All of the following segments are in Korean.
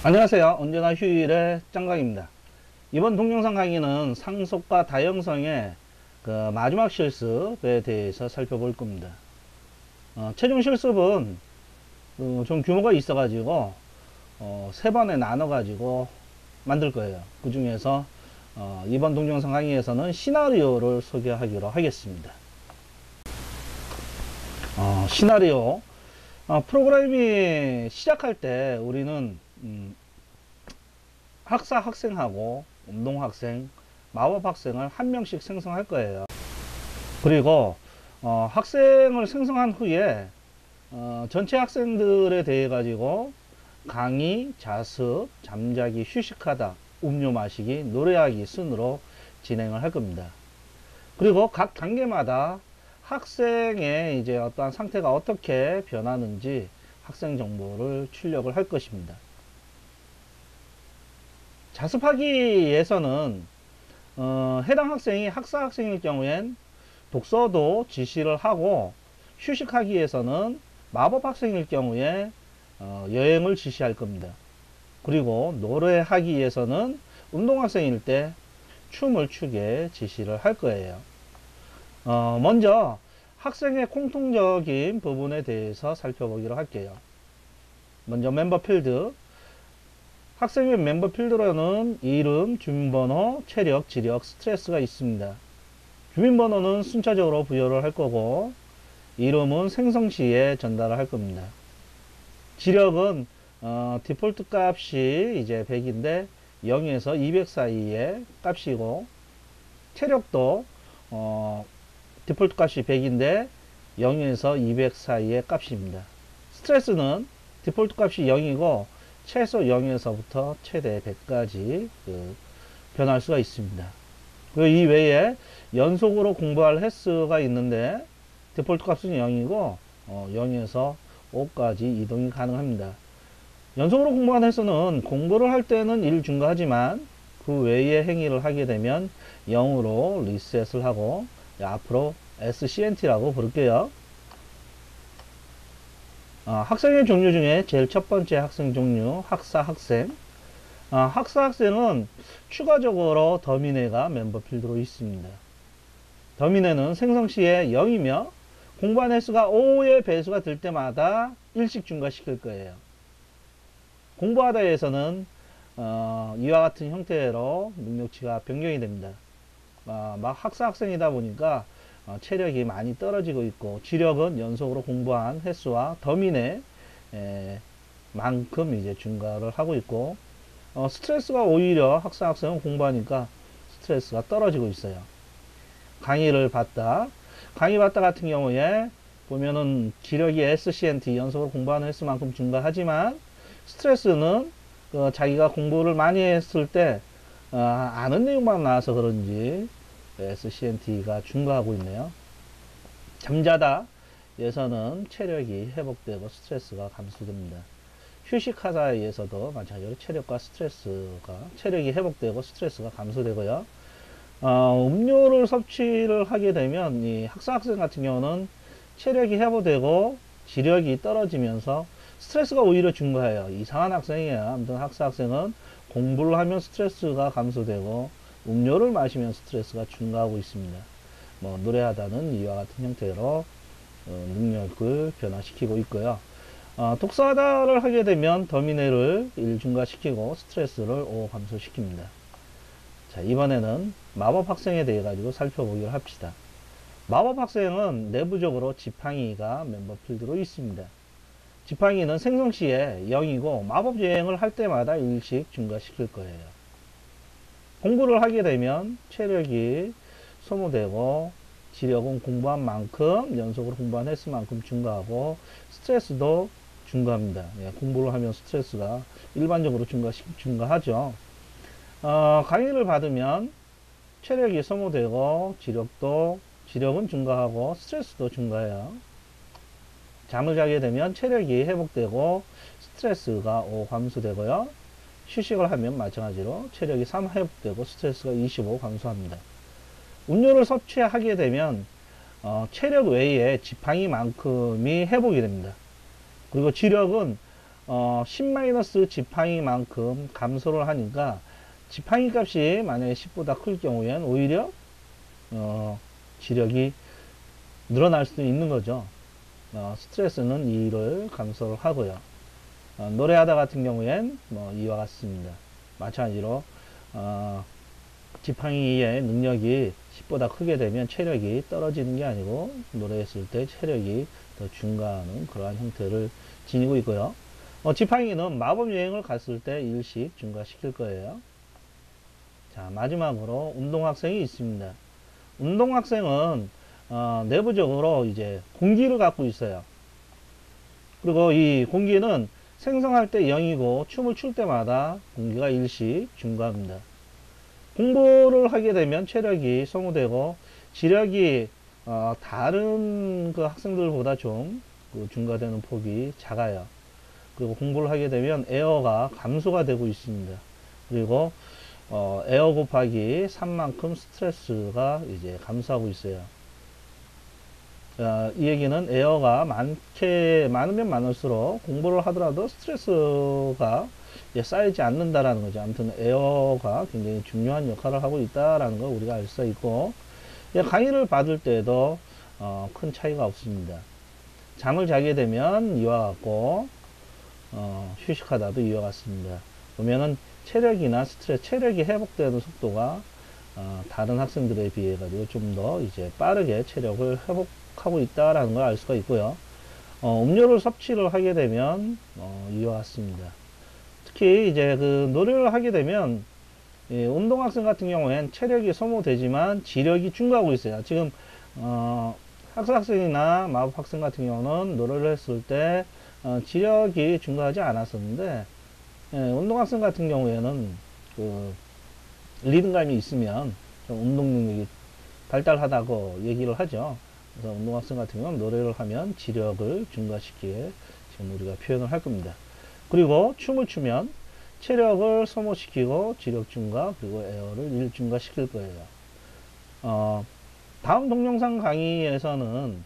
안녕하세요. 언제나 휴일의 짱강입니다. 이번 동영상 강의는 상속과 다형성의 마지막 실습에 대해서 살펴볼 겁니다. 최종 실습은 좀 규모가 있어 가지고 세 번에 나눠 가지고 만들 거예요. 그 중에서 이번 동영상 강의에서는 시나리오를 소개하기로 하겠습니다. 시나리오. 프로그래밍이 시작할 때 우리는 학사 학생하고 운동 학생, 마법 학생을 한 명씩 생성할 거예요. 그리고 학생을 생성한 후에 전체 학생들에 대해 가지고 강의, 자습, 잠자기, 휴식하다, 음료 마시기, 노래하기 순으로 진행을 할 겁니다. 그리고 각 단계마다 학생의 이제 어떠한 상태가 어떻게 변하는지 학생 정보를 출력을 할 것입니다. 자습하기에서는 해당 학생이 학사 학생일 경우엔 독서도 지시를 하고, 휴식하기에서는 마법 학생일 경우에 여행을 지시할 겁니다. 그리고 노래하기에서는 운동 학생일 때 춤을 추게 지시를 할 거예요. 먼저 학생의 공통적인 부분에 대해서 살펴보기로 할게요. 먼저 멤버 필드. 학생의 멤버 필드로는 이름, 주민번호, 체력, 지력, 스트레스가 있습니다. 주민번호는 순차적으로 부여를 할 거고, 이름은 생성 시에 전달을 할 겁니다. 지력은 디폴트 값이 이제 100인데 0에서 200 사이의 값이고, 체력도 디폴트 값이 100인데 0에서 200 사이의 값입니다. 스트레스는 디폴트 값이 0이고 최소 0에서부터 최대 100까지 변할 수가 있습니다. 그리고 이 외에 연속으로 공부할 횟수가 있는데 디폴트 값은 0이고 0에서 5까지 이동이 가능합니다. 연속으로 공부한 횟수는 공부를 할 때는 1 증가하지만 그 외의 행위를 하게 되면 0으로 리셋을 하고 앞으로 SCNT라고 부를게요. 학생의 종류 중에 제일 첫 번째 학생 종류, 학사 학생. 학사 학생은 추가적으로 더미네가 멤버 필드로 있습니다. 더미네는 생성 시에 0이며 공부한 횟수가 5의 배수가 될 때마다 1씩 증가시킬 거예요. 공부하다에서는 이와 같은 형태로 능력치가 변경이 됩니다. 막 학사 학생이다 보니까 체력이 많이 떨어지고 있고, 지력은 연속으로 공부한 횟수와 더미네 만큼 이제 증가를 하고 있고, 스트레스가 오히려 학사 학생은 공부하니까 스트레스가 떨어지고 있어요. 강의 받다 같은 경우에 보면은 지력이 SCNT 연속으로 공부하는 횟수만큼 증가하지만 스트레스는 자기가 공부를 많이 했을 때 아는 내용만 나와서 그런지 SCNT가 증가하고 있네요. 잠자다 에서는 체력이 회복되고 스트레스가 감소됩니다. 휴식하다에서도 마찬가지로 체력이 회복되고 스트레스가 감소되고요. 음료를 섭취를 하게 되면 이 학사 학생 같은 경우는 체력이 회복되고 지력이 떨어지면서 스트레스가 오히려 증가해요. 이상한 학생이에요. 아무튼 학사 학생은 공부를 하면 스트레스가 감소되고 음료를 마시면 스트레스가 증가하고 있습니다. 노래하다는 이와 같은 형태로 능력을 변화시키고 있고요. 독서하다를 하게 되면 더미네를 1 증가시키고 스트레스를 5 감소시킵니다. 자, 이번에는 마법 학생에 대해 가지고 살펴보기로 합시다. 마법 학생은 내부적으로 지팡이가 멤버 필드로 있습니다. 지팡이는 생성 시에 0이고 마법 여행을 할 때마다 1씩 증가시킬 거예요. 공부를 하게 되면 체력이 소모되고 지력은 공부한 만큼 연속으로 공부한 횟수만큼 증가하고 스트레스도 증가합니다. 공부를 하면 스트레스가 일반적으로 증가하죠. 강의를 받으면 체력이 소모되고 지력은 증가하고 스트레스도 증가해요. 잠을 자게 되면 체력이 회복되고 스트레스가 5 감소되고요. 휴식을 하면 마찬가지로 체력이 3 회복되고 스트레스가 25 감소합니다. 음료를 섭취하게 되면 체력 외에 지팡이만큼이 회복이 됩니다. 그리고 지력은 10- 지팡이만큼 감소를 하니까 지팡이 값이 만약에 10보다 클 경우엔 오히려 지력이 늘어날 수도 있는 거죠. 스트레스는 이를 감소를 하고요. 노래하다 같은 경우엔 이와 같습니다. 마찬가지로 지팡이의 능력이 10보다 크게 되면 체력이 떨어지는 게 아니고 노래했을 때 체력이 더 증가하는 그러한 형태를 지니고 있고요. 지팡이는 마법 여행을 갔을 때 일씩 증가시킬 거예요. 자, 마지막으로 운동학생이 있습니다. 운동학생은 내부적으로 이제 공기를 갖고 있어요. 그리고 이 공기는 생성할 때 0이고 춤을 출 때마다 공기가 일씩 증가합니다. 공부를 하게 되면 체력이 소모되고 지력이 다른 그 학생들보다 좀 증가되는 폭이 작아요. 그리고 공부를 하게 되면 에어가 감소가 되고 있습니다. 그리고 에어 곱하기 3만큼 스트레스가 이제 감소하고 있어요. 이 얘기는 에어가 많으면 많을수록 공부를 하더라도 스트레스가 쌓이지 않는다라는 거죠. 아무튼 에어가 굉장히 중요한 역할을 하고 있다라는 걸 우리가 알 수 있고, 강의를 받을 때도 큰 차이가 없습니다. 잠을 자게 되면 이와 같고, 휴식하다도 이와 같습니다. 보면은 체력이나 스트레스, 체력이 회복되는 속도가 다른 학생들에 비해 가지고 좀 더 이제 빠르게 체력을 회복하고 있다라는 걸 알 수가 있고요. 음료를 섭취를 하게 되면 이와 같습니다. 특히 이제 그 노래를 하게 되면 운동학생 같은 경우엔 체력이 소모되지만 지력이 증가하고 있어요. 지금 학생이나 마법학생 같은 경우는 노래를 했을 때 지력이 증가하지 않았었는데, 운동학생 같은 경우에는 그 리듬감이 있으면 좀 운동 능력이 발달하다고 얘기를 하죠. 그래서 운동학생 같은 경우는 노래를 하면 지력을 증가시키게 지금 우리가 표현을 할 겁니다. 그리고 춤을 추면 체력을 소모시키고 지력 증가 그리고 에어를 일 증가시킬 거예요. 다음 동영상 강의에서는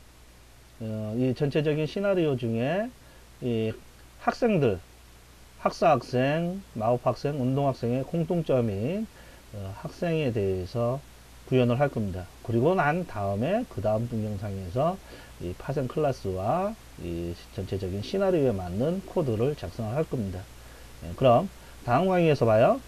이 전체적인 시나리오 중에 이 학생들, 학사학생, 마법학생, 운동학생의 공통점인 학생에 대해서 구현을 할 겁니다. 그리고 난 다음에 그 다음 동영상에서 이 파생 클래스와 이 전체적인 시나리오에 맞는 코드를 작성을 할 겁니다. 그럼 다음 강의에서 봐요.